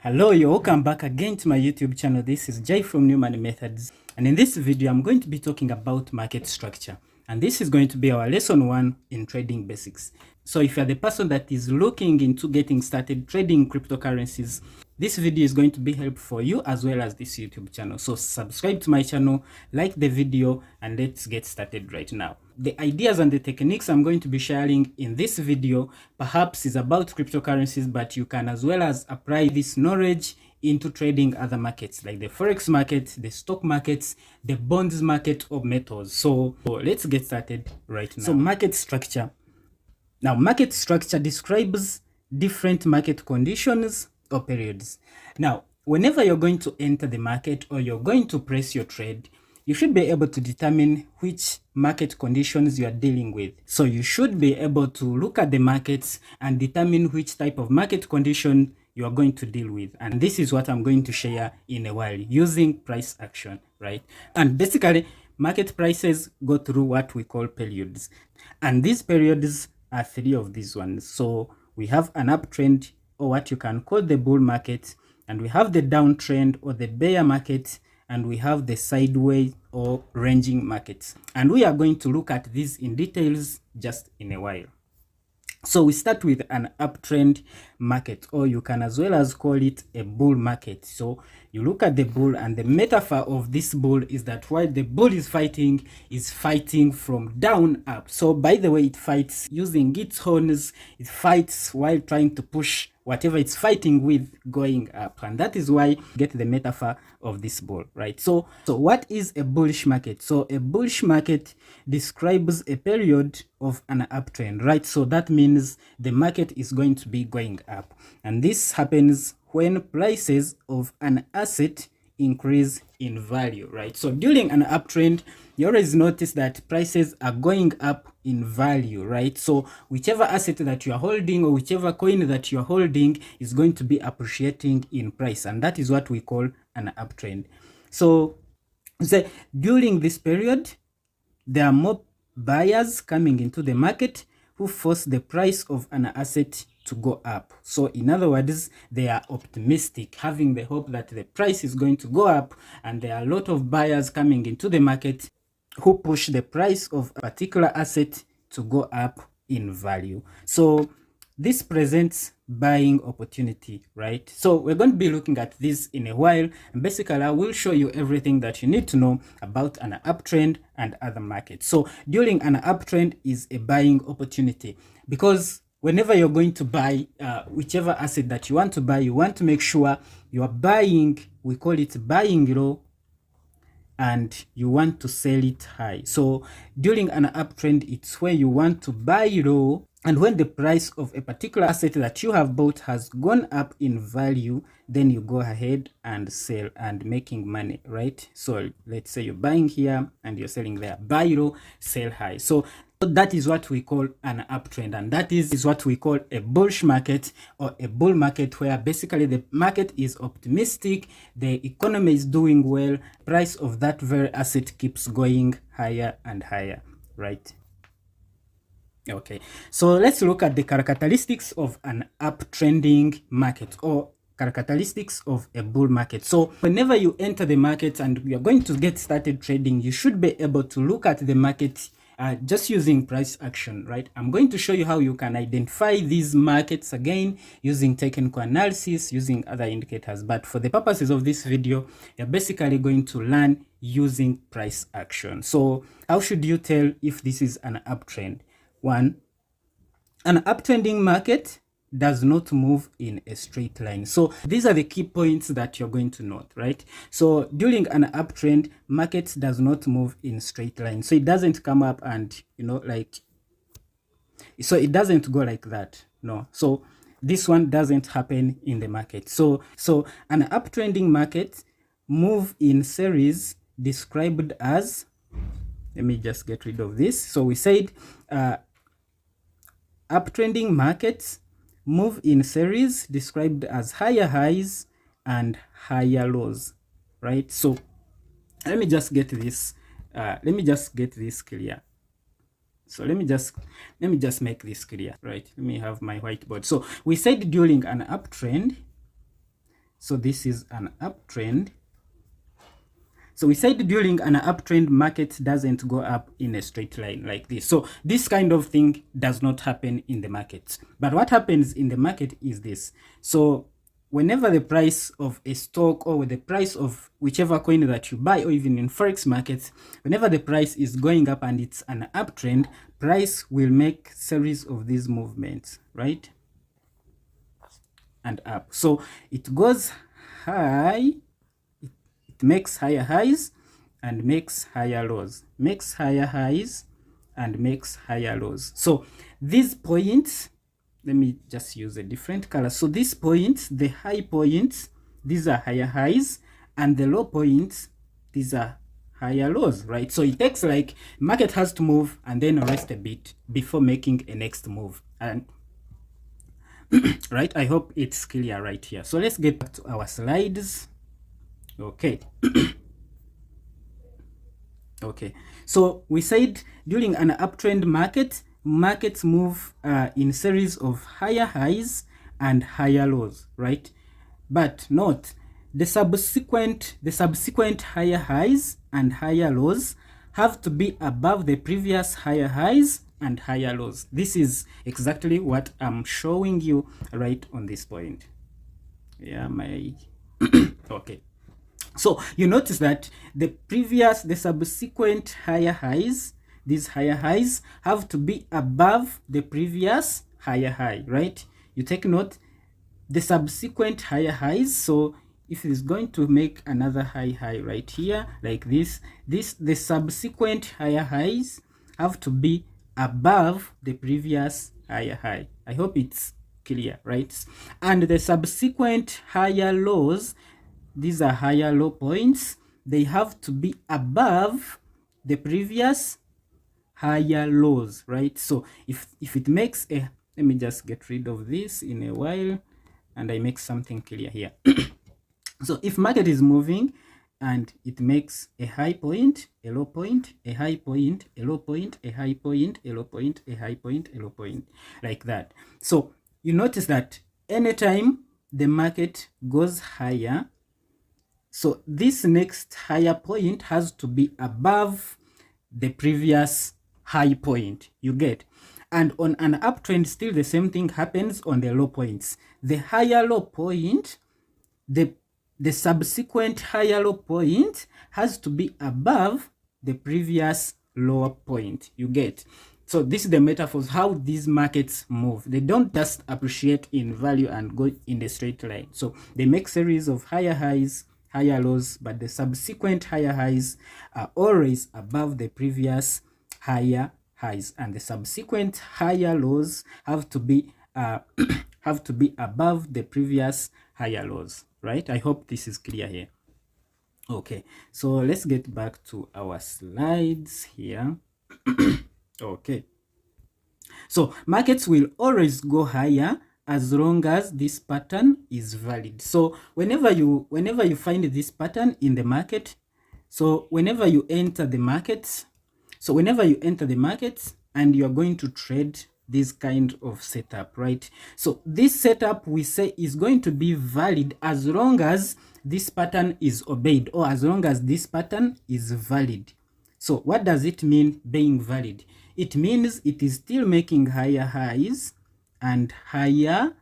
Hello, you're welcome back again to my YouTube channel. This is Jay from New Money Methods, and in this video I'm going to be talking about market structure, and this is going to be our lesson 1 in trading basics. So if you're the person that is looking into getting started trading cryptocurrencies, this video is going to be helpful for you as well as this YouTube channel. So subscribe to my channel, like the video, and let's get started right now. The ideas and the techniques I'm going to be sharing in this video perhaps is about cryptocurrencies, but you can as well as apply this knowledge into trading other markets like the forex market, the stock markets, the bonds market, or metals. So let's get started right now. So market structure. Now, market structure describes different market conditions or periods. Now, whenever you're going to enter the market or you're going to place your trade, you should be able to determine which market conditions you are dealing with. So you should be able to look at the markets and determine which type of market condition you are going to deal with. And this is what I'm going to share in a while using price action, right? And basically, market prices go through what we call periods. And these periods are 3 of these ones. So we have an uptrend, or what you can call the bull market, and we have the downtrend or the bear market, and we have the sideways or ranging markets. And we are going to look at these in details just in a while. So we start with an uptrend market, or you can as well as call it a bull market. So you look at the bull, and the metaphor of this bull is that while the bull is fighting from down up. So by the way, it fights using its horns, it fights while trying to push whatever it's fighting with going up, and that is why you get the metaphor of this bull, right? So what is a bullish market? So a bullish market describes a period of an uptrend, right? So that means the market is going to be going up, and this happens when prices of an asset increase in value, right? So during an uptrend, you always notice that prices are going up in value, right? So whichever asset that you are holding or whichever coin that you are holding is going to be appreciating in price, and that is what we call an uptrend. So during this period, there are more buyers coming into the market who force the price of an asset to go up. So in other words, they are optimistic, having the hope that the price is going to go up, and there are a lot of buyers coming into the market who push the price of a particular asset to go up in value. So this presents buying opportunity, right? So we're going to be looking at this in a while, and basically I will show you everything that you need to know about an uptrend and other markets. So during an uptrend is a buying opportunity, because whenever you're going to buy whichever asset that you want to buy, you want to make sure you are buying, we call it buying low, and you want to sell it high. So during an uptrend, it's where you want to buy low, and when the price of a particular asset that you have bought has gone up in value, then you go ahead and sell and making money, right? So let's say you're buying here and you're selling there. Buy low, sell high. So that is what we call an uptrend, and that is what we call a bullish market or a bull market, where basically the market is optimistic, the economy is doing well, price of that very asset keeps going higher and higher, right? Okay, so let's look at the characteristics of an uptrending market, or characteristics of a bull market. So whenever you enter the market and you're going to get started trading, you should be able to look at the market just using price action, right? I'm going to show you how you can identify these markets again using technical analysis, using other indicators. But for the purposes of this video, you're basically going to learn using price action. So how should you tell if this is an uptrend? 1, an uptrending market does not move in a straight line. So these are the key points that you're going to note, right? So during an uptrend, market does not move in straight line. So it doesn't come up and, so it doesn't go like that. No. So this one doesn't happen in the market. So an uptrending market move in series described as, let me just get rid of this. So we said uptrending markets move in series described as higher highs and higher lows, right? So let me just get this clear. So let me just make this clear, right? Let me have my whiteboard. So we said during an uptrend, So this is an uptrend. So we said during an uptrend, market doesn't go up in a straight line like this. So this kind of thing does not happen in the market. But what happens in the market is this. So whenever the price of a stock or the price of whichever coin that you buy, or even in forex markets, whenever the price is going up and it's an uptrend, price will make series of these movements, right? And up. So it goes high, it makes higher highs and makes higher lows, makes higher highs and makes higher lows. So these points, let me just use a different color. So these points, the high points, these are higher highs, and the low points, these are higher lows, right? So it takes like market has to move and then rest a bit before making a next move. And right, I hope it's clear right here. So let's get back to our slides. Okay. Okay, so we said during an uptrend market, markets move in series of higher highs and higher lows, right? But note the subsequent higher highs and higher lows have to be above the previous higher highs and higher lows. This is exactly what I'm showing you right on this point. Yeah, my okay. So you notice that the subsequent higher highs, these higher highs have to be above the previous higher high, right? You take note, the subsequent higher highs. So if it is going to make another high right here, like this, the subsequent higher highs have to be above the previous higher high. I hope it's clear, right? And the subsequent higher lows, these are higher low points, they have to be above the previous higher lows, right? So if it makes a, let me just get rid of this in a while and I make something clear here. So if market is moving and it makes a high point, a low point, a high point, a low point, a high point, a low point, a high point, a low point, like that. So you notice that anytime the market goes higher, so this next higher point has to be above the previous high point, you get. And on an uptrend, still the same thing happens on the low points. The higher low point, the subsequent higher low point has to be above the previous lower point, you get. So this is the metaphors how these markets move. They don't just appreciate in value and go in the straight line. So they make series of higher highs, higher lows, but the subsequent higher highs are always above the previous higher highs, and the subsequent higher lows have to be have to be above the previous higher lows, right? I hope this is clear here. Okay, so let's get back to our slides here. Okay, so markets will always go higher as long as this pattern is valid. So whenever you find this pattern in the market, so whenever you enter the market, and you're going to trade this kind of setup, right? So this setup we say is going to be valid as long as this pattern is obeyed, or as long as this pattern is valid. So what does it mean being valid? It means it is still making higher highs and higher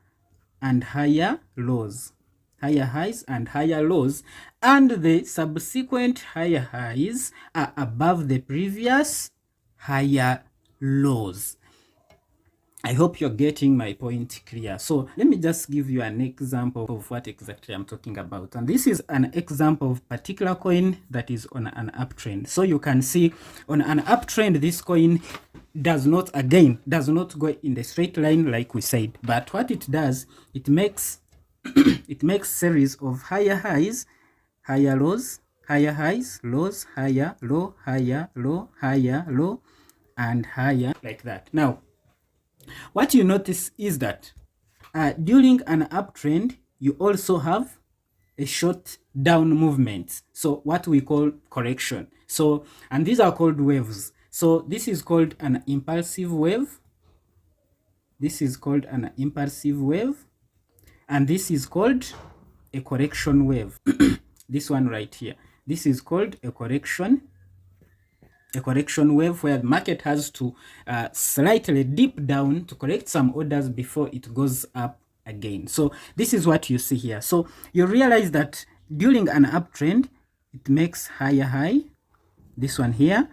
lows, higher highs and higher lows, and the subsequent higher highs are above the previous higher lows. I hope you're getting my point clear. So let me just give you an example of what exactly I'm talking about. And this is an example of particular coin that is on an uptrend. So you can see on an uptrend, this coin does not go in the straight line like we said. But what it does, it makes it makes series of higher highs, higher lows, higher highs, lows, higher, low, higher, low, higher, low, and higher, like that. Now, what you notice is that during an uptrend, you also have a short down movement. So what we call correction. So, and these are called waves. So this is called an impulsive wave. This is called an impulsive wave. And this is called a correction wave. This one right here, this is called a correction wave, where the market has to slightly dip down to correct some orders before it goes up again. So this is what you see here. So you realize that during an uptrend, it makes higher high, this one here,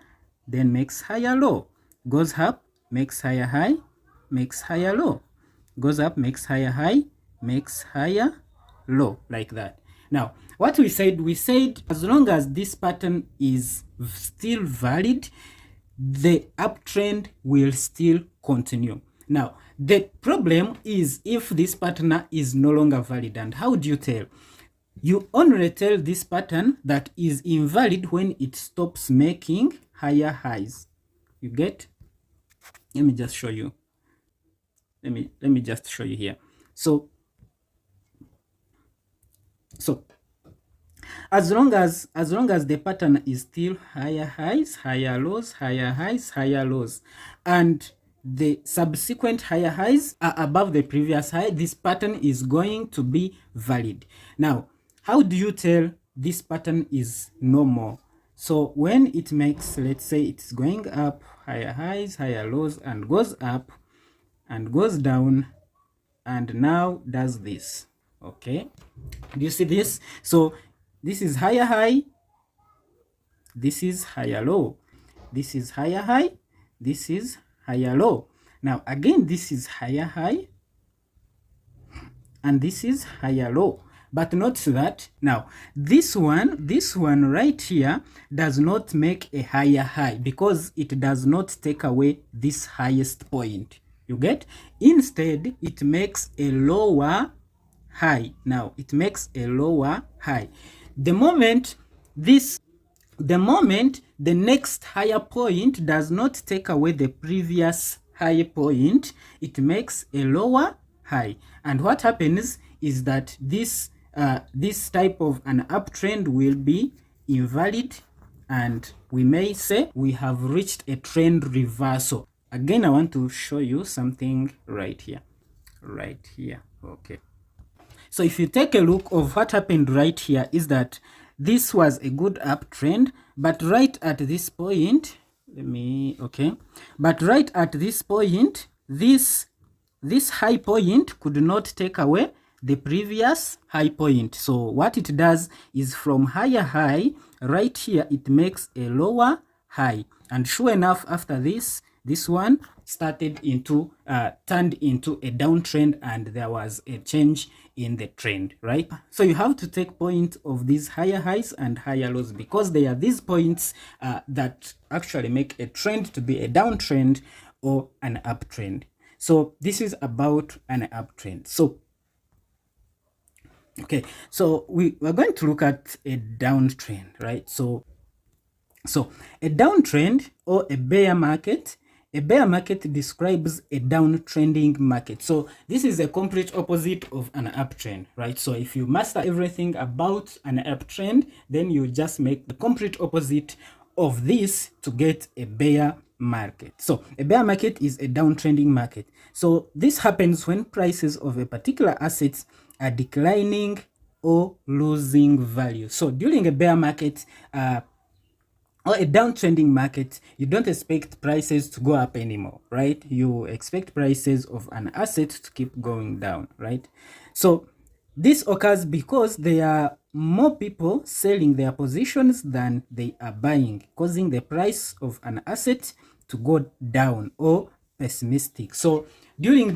then makes higher low, goes up, makes higher high, makes higher low, goes up, makes higher high, makes higher low, like that. Now, what we said as long as this pattern is still valid, the uptrend will still continue. Now, the problem is if this pattern is no longer valid. And how do you tell? You only tell this pattern that is invalid when it stops making higher highs. You get? Let me just show you. Let me just show you here. So as long as the pattern is still higher highs, higher lows, higher highs, higher lows, and the subsequent higher highs are above the previous high, this pattern is going to be valid. Now, how do you tell this pattern is no more? So when it makes, let's say it's going up, higher highs, higher lows, and goes up and goes down, and now does this. Okay, do you see this? So this is higher high, this is higher low, this is higher high, this is higher low. Now again, this is higher high, and this is higher low. But note that now this one right here does not make a higher high because it does not take away this highest point. You get? Instead, it makes a lower high. Now it makes a lower high. The moment the next higher point does not take away the previous high point, it makes a lower high. And what happens is that this type of an uptrend will be invalid, and we may say we have reached a trend reversal. Again, I want to show you something right here. Okay. So if you take a look of what happened right here, is that this was a good uptrend, but right at this point, but right at this point, this high point could not take away the previous high point. So what it does is from higher high right here, it makes a lower high. And sure enough, after this one started into turned into a downtrend, and there was a change in the trend, right? So you have to take point of these higher highs and higher lows, because they are these points that actually make a trend to be a downtrend or an uptrend. So this is about an uptrend. So okay, so we're going to look at a downtrend, right? So a downtrend or a bear market describes a downtrending market. So this is a complete opposite of an uptrend, right? So if you master everything about an uptrend, then you just make the complete opposite of this to get a bear market. So a bear market is a downtrending market. So this happens when prices of a particular asset are declining or losing value. So during a bear market, or a downtrending market, you don't expect prices to go up anymore, right? You expect prices of an asset to keep going down, right? So this occurs because there are more people selling their positions than they are buying, causing the price of an asset to go down or pessimistic. So during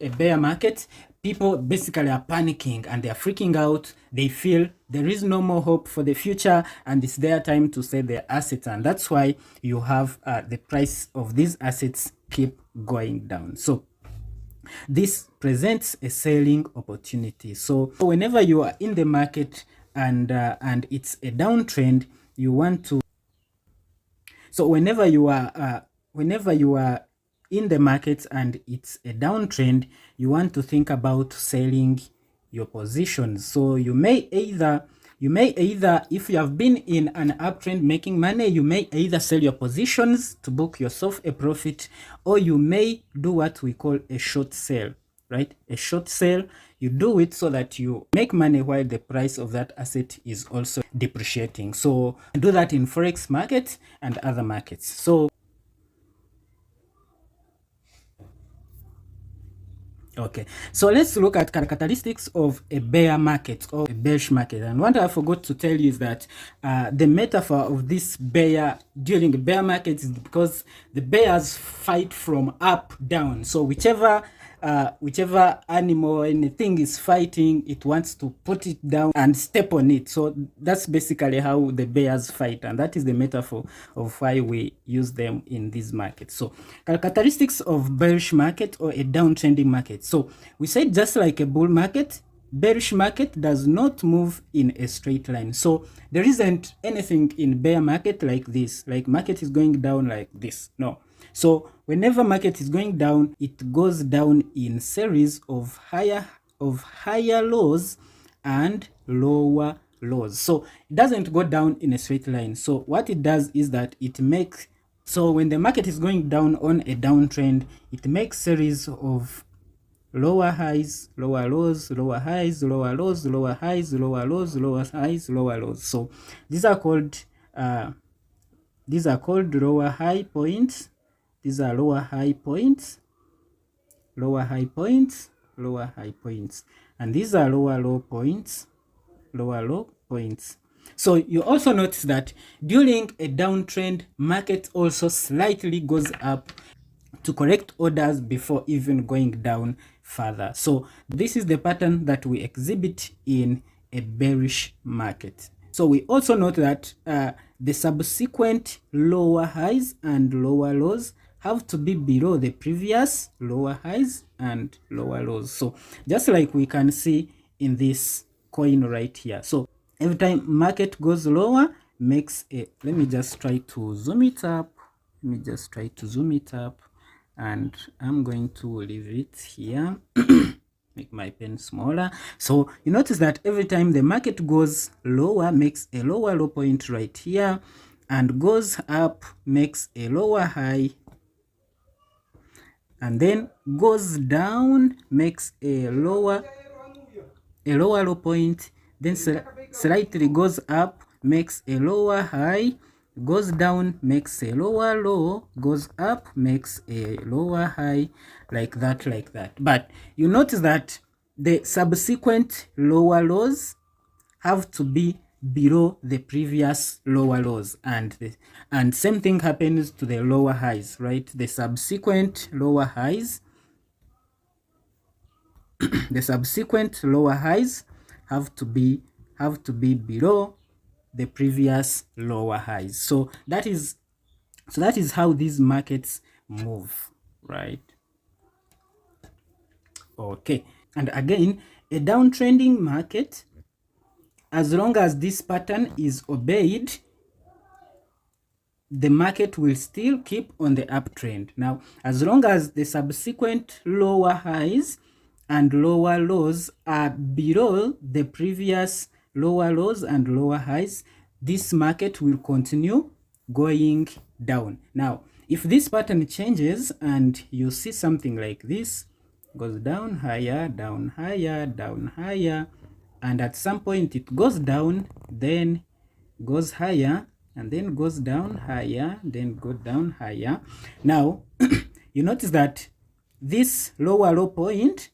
a bear market, people basically are panicking and they're freaking out. They feel there is no more hope for the future, and it's their time to sell their assets. And that's why you have the price of these assets keep going down. So this presents a selling opportunity. So whenever you are in the market and it's a downtrend, you want to. So whenever you are in the market and it's a downtrend, you want to think about selling your positions. So you may either, if you have been in an uptrend making money, you may either sell your positions to book yourself a profit, or you may do what we call a short sale. right? A short sale, you do it so that you make money while the price of that asset is also depreciating. So do that in forex market and other markets. So okay, so let's look at characteristics of a bear market or a bearish market. And what I forgot to tell you is that the metaphor of this bear during a bear market is because the bears fight from up down. So whichever animal or anything is fighting, it wants to put it down and step on it. So that's basically how the bears fight, and that is the metaphor of why we use them in this market. So characteristics of bearish market or a downtrending market. So we said, just like a bull market, bearish market does not move in a straight line. So there isn't anything in bear market like this, like market is going down like this. No. So whenever market is going down, it goes down in series of higher lows and lower lows. So it doesn't go down in a straight line. So what it does is that it makes, so when the market is going down on a downtrend, it makes series of lower highs, lower lows, lower highs, lower lows, lower highs, lower lows, lower highs, lower lows. So these are called lower high points. These are lower high points, lower high points, lower high points, and these are lower low points, lower low points. So you also notice that during a downtrend, market also slightly goes up to correct orders before even going down further. So this is the pattern that we exhibit in a bearish market. So we also note that the subsequent lower highs and lower lows have to be below the previous lower highs and lower lows. So just like we can see in this coin right here. So every time market goes lower, makes a, let me just try to zoom it up. And I'm going to leave it here. Make my pen smaller. So you notice that every time the market goes lower, makes a lower low point right here, and goes up, makes a lower high, and then goes down, makes a lower low point, then slightly goes up, makes a lower high, goes down, makes a lower low, goes up, makes a lower high, like that. But you notice that the subsequent lower lows have to be below the previous lower lows, and same thing happens to the lower highs, right? The subsequent lower highs the subsequent lower highs have to be below the previous lower highs. So that is how these markets move, right? Okay, and again, a downtrending market, as long as this pattern is obeyed, the market will still keep on the uptrend. Now, as long as the subsequent lower highs and lower lows are below the previous lower lows and lower highs, this market will continue going down. Now, if this pattern changes and you see something like this, goes down higher, down higher, down higher, and at some point it goes down, then goes higher, and then goes down higher, then go down higher. Now, you notice that this lower low point,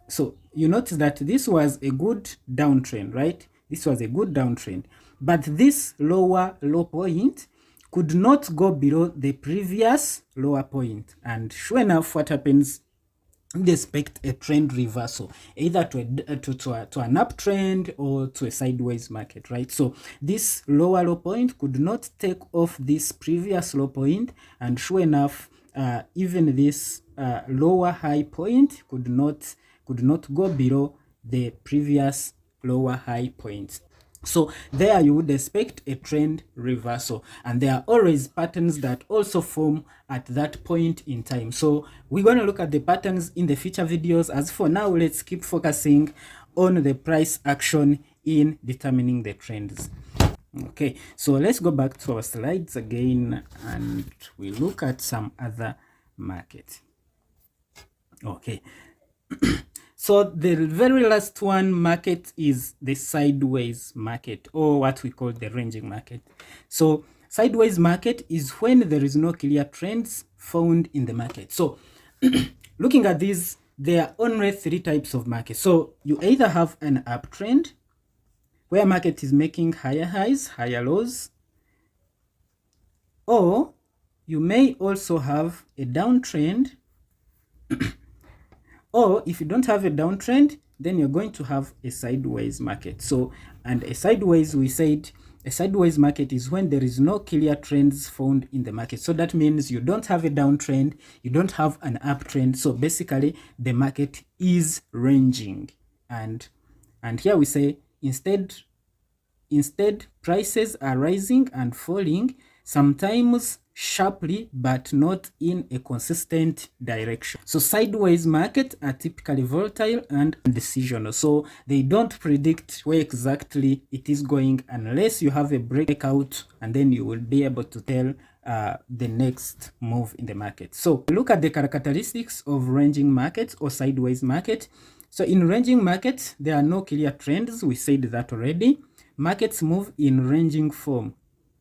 so you notice that this was a good downtrend, right? This was a good downtrend. But this lower low point could not go below the previous lower point. And sure enough, what happens? We expect a trend reversal, either to an uptrend or to a sideways market, right? So this lower low point could not take off this previous low point, and sure enough, even this lower high point could not go below the previous lower high point. So there you would expect a trend reversal, and there are always patterns that also form at that point in time. So we're going to look at the patterns in the future videos. As for now, let's keep focusing on the price action in determining the trends. Okay, so let's go back to our slides again and we look at some other market. Okay. So the very last one market is the sideways market, or what we call the ranging market. So sideways market is when there is no clear trends found in the market. So looking at these, there are only three types of market. So you either have an uptrend, where market is making higher highs, higher lows, or you may also have a downtrend. Or if you don't have a downtrend, then you're going to have a sideways market. So, and a sideways, we said, a sideways market is when there is no clear trends found in the market. So that means you don't have a downtrend, you don't have an uptrend. So basically, the market is ranging. And here we say instead prices are rising and falling, sometimes sharply, but not in a consistent direction. So sideways markets are typically volatile and decisional. So they don't predict where exactly it is going unless you have a breakout, and then you will be able to tell the next move in the market. So look at the characteristics of ranging markets or sideways market. So in ranging markets, there are no clear trends. We said that already. Markets move in ranging form,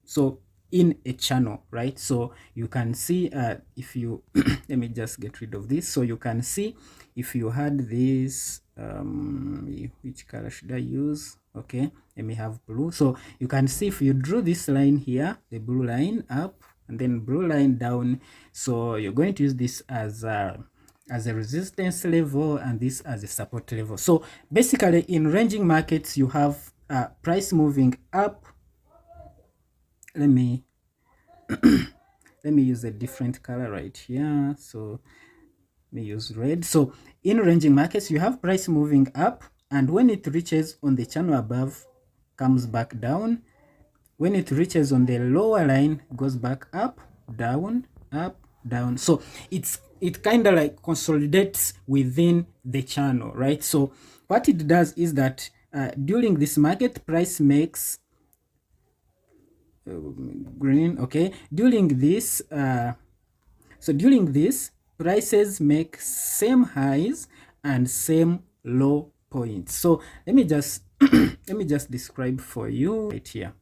so in a channel, right? So you can see if you let me just get rid of this. So you can see if you had this which color should I use? Okay, let me have blue. So you can see if you drew this line here, the blue line up and then blue line down, so you're going to use this as a resistance level and this as a support level. So basically in ranging markets you have price moving up. Let me use a different color right here. So let me use red. So in ranging markets you have price moving up, and when it reaches on the channel above, comes back down. When it reaches on the lower line, goes back up, down, up, down. So it kind of like consolidates within the channel, right? So what it does is that during this market, price makes green. Okay, during this prices make same highs and same low points. So let me just let me just describe for you right here.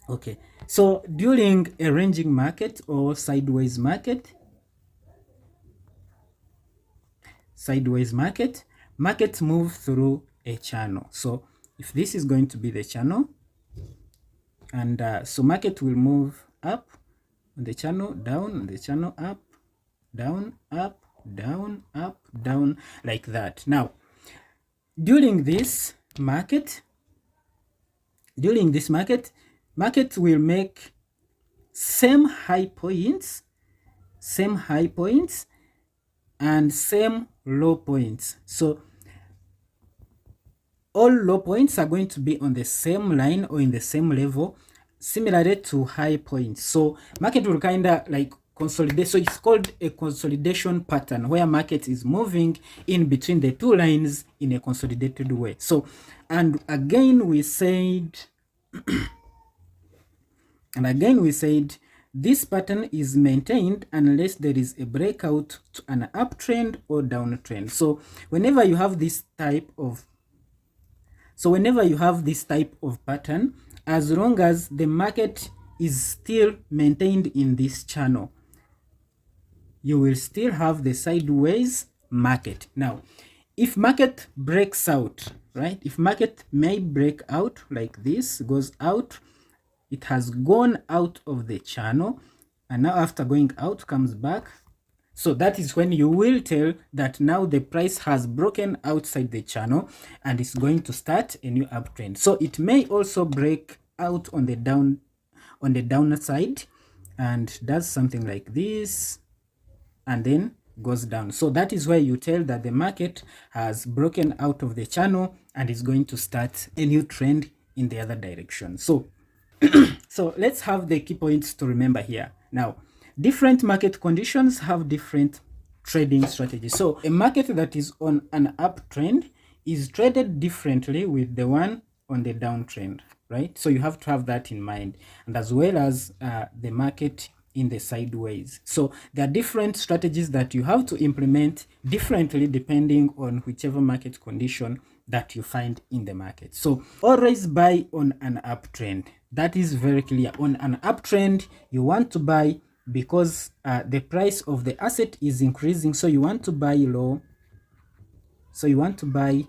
Okay, so during a ranging market or sideways market, markets move through a channel. So if this is going to be the channel, and so market will move up on the channel, down on the channel, up, down, up, down, up, down, like that. Now, during this market, market will make same high points and same low points. So all low points are going to be on the same line or in the same level, similarly to high points. So market will kind of like consolidate. So it's called a consolidation pattern, where market is moving in between the two lines in a consolidated way. So, and again we said this pattern is maintained unless there is a breakout to an uptrend or downtrend. So whenever you have this type of pattern, as long as the market is still maintained in this channel, you will still have the sideways market. Now, if market breaks out, right? If market may break out like this, goes out, it has gone out of the channel, and now after going out comes back. So that is when you will tell that now the price has broken outside the channel and it's going to start a new uptrend. So it may also break out on the downside and does something like this and then goes down. So that is where you tell that the market has broken out of the channel and is going to start a new trend in the other direction. So so let's have the key points to remember here. Now, different market conditions have different trading strategies. So a market that is on an uptrend is traded differently with the one on the downtrend, right? So you have to have that in mind. And as well as the market in the sideways. So there are different strategies that you have to implement differently depending on whichever market condition that you find in the market. So always buy on an uptrend. That is very clear. On an uptrend, you want to buy because the price of the asset is increasing. So you want to buy low. So you want to buy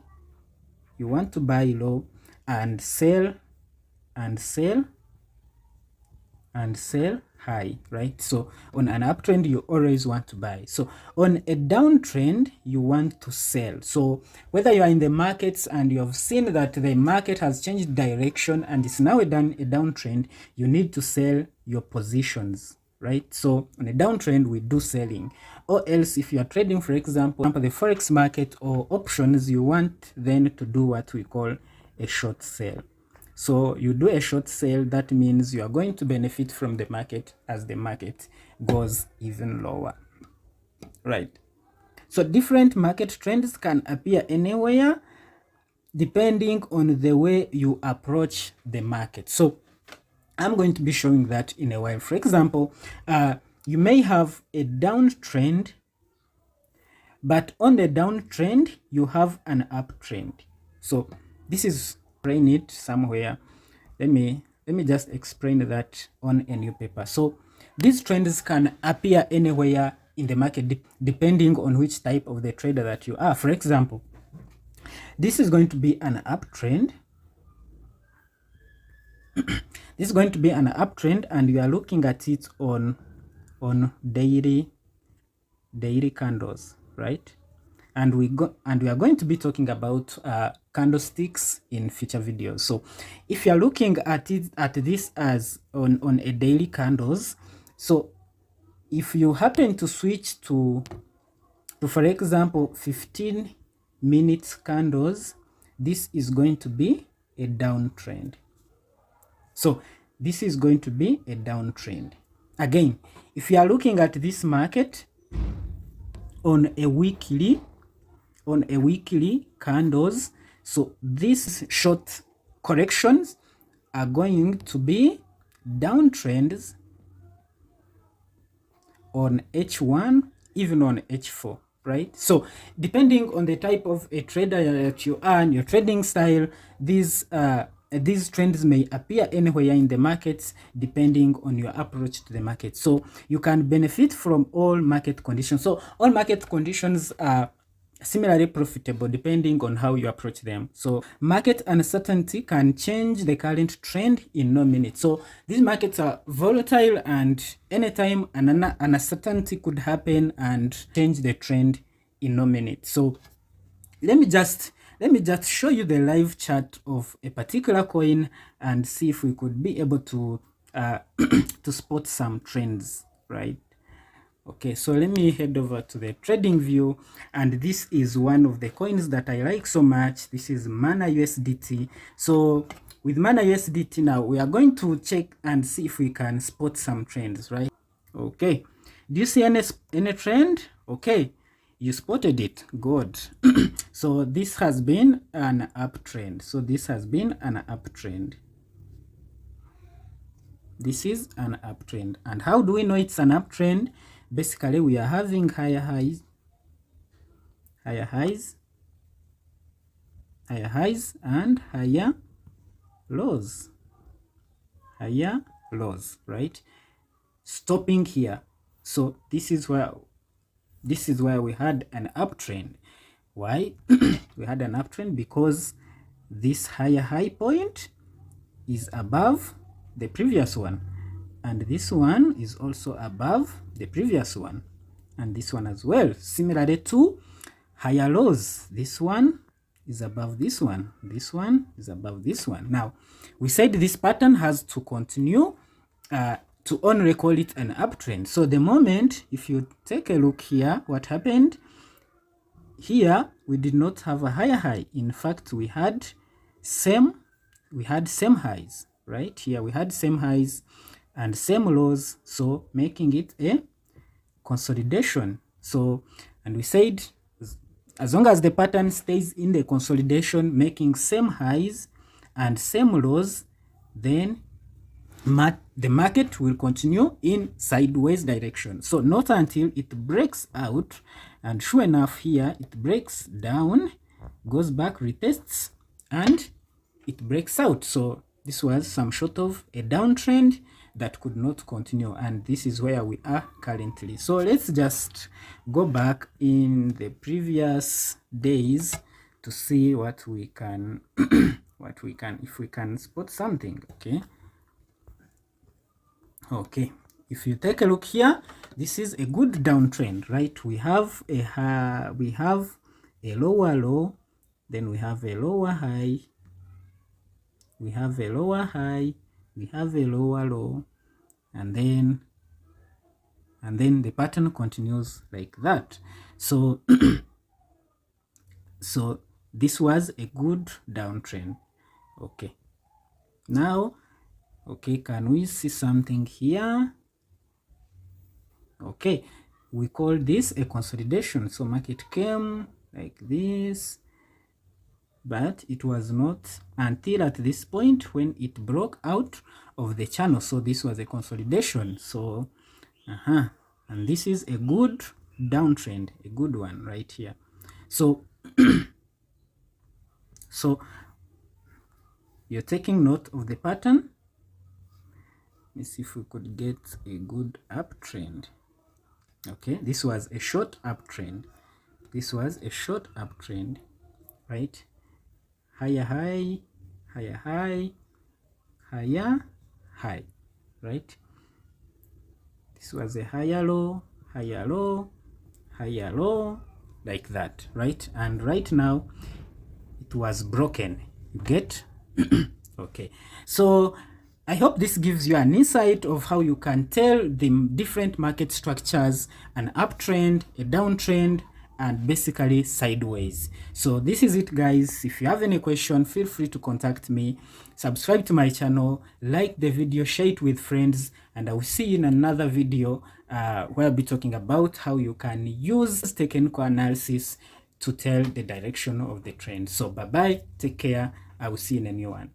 low and sell high, right? So on an uptrend, you always want to buy. So on a downtrend, you want to sell. So whether you are in the markets and you have seen that the market has changed direction and it's now a downtrend, you need to sell your positions, right? So on a downtrend, we do selling. Or else if you are trading, for example, the forex market or options, you want then to do what we call a short sale. So you do a short sale, that means you are going to benefit from the market as the market goes even lower, right? So different market trends can appear anywhere depending on the way you approach the market. So I'm going to be showing that in a while. For example, you may have a downtrend, but on the downtrend, you have an uptrend. So this is explain it somewhere. Let me just explain that on a new paper. So these trends can appear anywhere in the market depending on which type of the trader that you are. For example, this is going to be an uptrend. This is going to be an uptrend, and you are looking at it on daily candles, right? And we are going to be talking about candlesticks in future videos. So if you are looking at this as on a daily candles, so if you happen to switch to for example 15 minutes candles, this is going to be a downtrend. So this is going to be a downtrend. Again, if you are looking at this market on a weekly candles, so these short corrections are going to be downtrends on H1, even on H4, right? So depending on the type of a trader that you are and your trading style, these trends may appear anywhere in the markets depending on your approach to the market. So you can benefit from all market conditions. So all market conditions are similarly profitable depending on how you approach them. So market uncertainty can change the current trend in no minute. So these markets are volatile, and anytime an uncertainty could happen and change the trend in no minute. So let me just show you the live chart of a particular coin and see if we could be able to to spot some trends, right? Okay, so let me head over to the trading view, and this is one of the coins that I like so much. This is Mana USDT. So with Mana USDT now, we are going to check and see if we can spot some trends, right? Okay, do you see any trend? Okay, you spotted it. Good. So this has been an uptrend. So this has been an uptrend. This is an uptrend. And how do we know it's an uptrend? Basically, we are having higher highs, and higher lows, right? Stopping here. So this is where we had an uptrend. Why? We had an uptrend because this higher high point is above the previous one, and this one is also above the previous one, and this one as well. Similarly to higher lows, this one is above this one, this one is above this one. Now we said this pattern has to continue to only call it an uptrend. So the moment, if you take a look here, what happened here, we did not have a higher high. In fact, we had same highs, right? Here we had same highs and same lows, so making it a consolidation. So, and we said as long as the pattern stays in the consolidation, making same highs and same lows, then the market will continue in sideways direction. So not until it breaks out, and sure enough here it breaks down, goes back, retests, and it breaks out. So this was some sort of a downtrend that could not continue, and this is where we are currently. So let's just go back in the previous days to see what we can if we can spot something. Okay, if you take a look here, this is a good downtrend, right? We have a lower low, then we have a lower high, we have a lower high, we have a lower low, and then the pattern continues like that. So so this was a good downtrend. Okay, now can we see something here? Okay, we call this a consolidation. So market came like this, but it was not until at this point when it broke out of the channel. So this was a consolidation. So and this is a good downtrend, a good one right here. So so you're taking note of the pattern. Let's see if we could get a good uptrend. Okay, this was a short uptrend. This was a short uptrend, right? Higher high, higher high, higher high, right? This was a higher low, higher low, higher low, like that, right? And right now it was broken. You get? Okay, so I hope this gives you an insight of how you can tell the different market structures: an uptrend, a downtrend, and basically sideways. So this is it, guys. If you have any question, feel free to contact me. Subscribe to my channel, like the video, share it with friends, and I will see you in another video where I'll be talking about how you can use technical analysis to tell the direction of the trend. So bye bye, take care, I will see you in a new one.